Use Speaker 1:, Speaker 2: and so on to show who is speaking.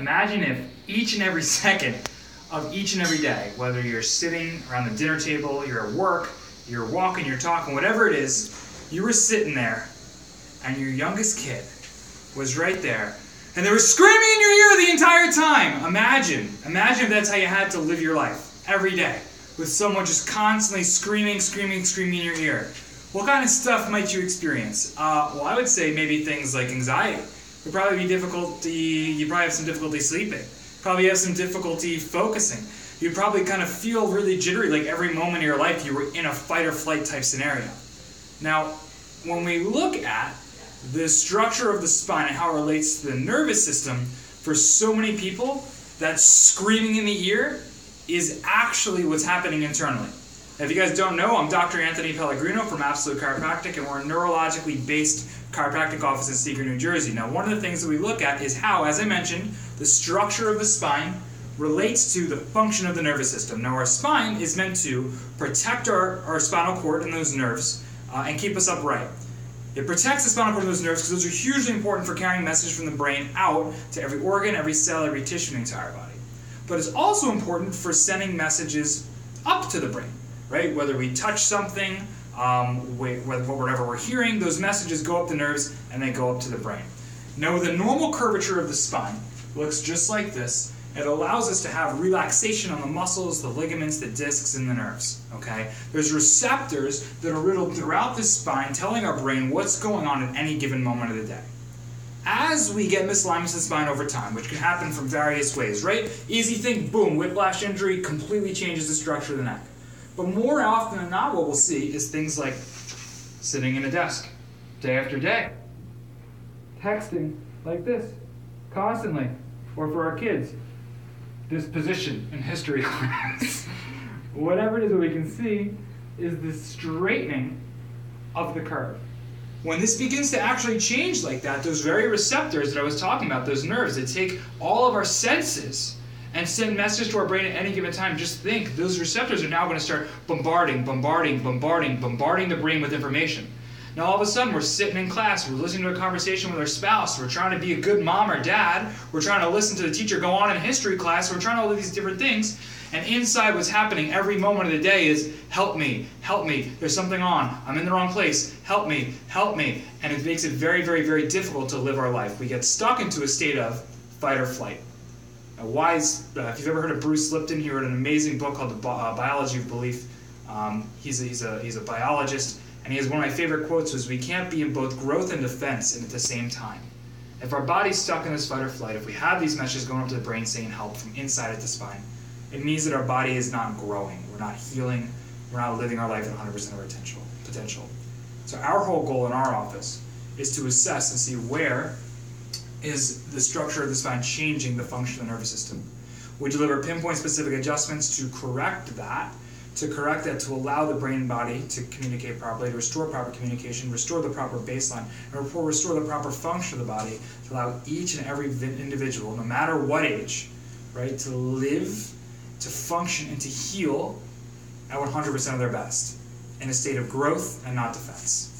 Speaker 1: Imagine if each and every second of each and every day, whether you're sitting around the dinner table, you're at work, you're walking, you're talking, whatever it is, you were sitting there and your youngest kid was right there and they were screaming in your ear the entire time. Imagine if that's how you had to live your life every day, with someone just constantly screaming in your ear. What kind of stuff might you experience? Well, I would say maybe things like anxiety. You'd probably have some difficulty sleeping. Probably have some difficulty focusing. You'd probably kind of feel really jittery, like every moment of your life you were in a fight or flight type scenario. Now, when we look at the structure of the spine and how it relates to the nervous system, for so many people, that screaming in the ear is actually what's happening internally. Now, if you guys don't know, I'm Dr. Anthony Pellegrino from Absolute Chiropractic, and we're a neurologically based chiropractic office in Seeker, New Jersey. Now, one of the things that we look at is how, as I mentioned, the structure of the spine relates to the function of the nervous system. Now, our spine is meant to protect our spinal cord and those nerves and keep us upright. It protects the spinal cord and those nerves because those are hugely important for carrying messages from the brain out to every organ, every cell, every tissue in the entire body. But it's also important for sending messages up to the brain, right? Whether we touch something, whatever we're hearing, those messages go up the nerves and they go up to the brain. Now, the normal curvature of the spine looks just like this. It allows us to have relaxation on the muscles, the ligaments, the discs, and the nerves. Okay? There's receptors that are riddled throughout the spine telling our brain what's going on at any given moment of the day. As we get misalignments of the spine over time, which can happen from various ways, right? Easy thing, boom, whiplash injury completely changes the structure of the neck. But more often than not, what we'll see is things like sitting in a desk day after day, texting like this constantly, or for our kids, this position in history class. Whatever it is that we can see is the straightening of the curve. When this begins to actually change like that, those very receptors that I was talking about, those nerves that take all of our senses and send messages to our brain at any given time, just think, those receptors are now going to start bombarding the brain with information. Now all of a sudden we're sitting in class, we're listening to a conversation with our spouse, we're trying to be a good mom or dad, we're trying to listen to the teacher go on in history class, we're trying all of these different things, and inside what's happening every moment of the day is, help me, there's something on, I'm in the wrong place, help me, and it makes it very, very, very difficult to live our life. We get stuck into a state of fight or flight. Now, if you've ever heard of Bruce Lipton, he wrote an amazing book called The Biology of Belief. He's a biologist. And he has one of my favorite quotes was, we can't be in both growth and defense and at the same time. If our body's stuck in this fight or flight, if we have these messages going up to the brain saying help from inside of the spine, it means that our body is not growing, we're not healing, we're not living our life at 100% of our potential. So our whole goal in our office is to assess and see where is the structure of the spine changing the function of the nervous system. We deliver pinpoint specific adjustments to correct that, to allow the brain and body to communicate properly, to restore proper communication, restore the proper baseline, and restore the proper function of the body, to allow each and every individual, no matter what age, right, to live, to function, and to heal at 100% of their best, in a state of growth and not defense.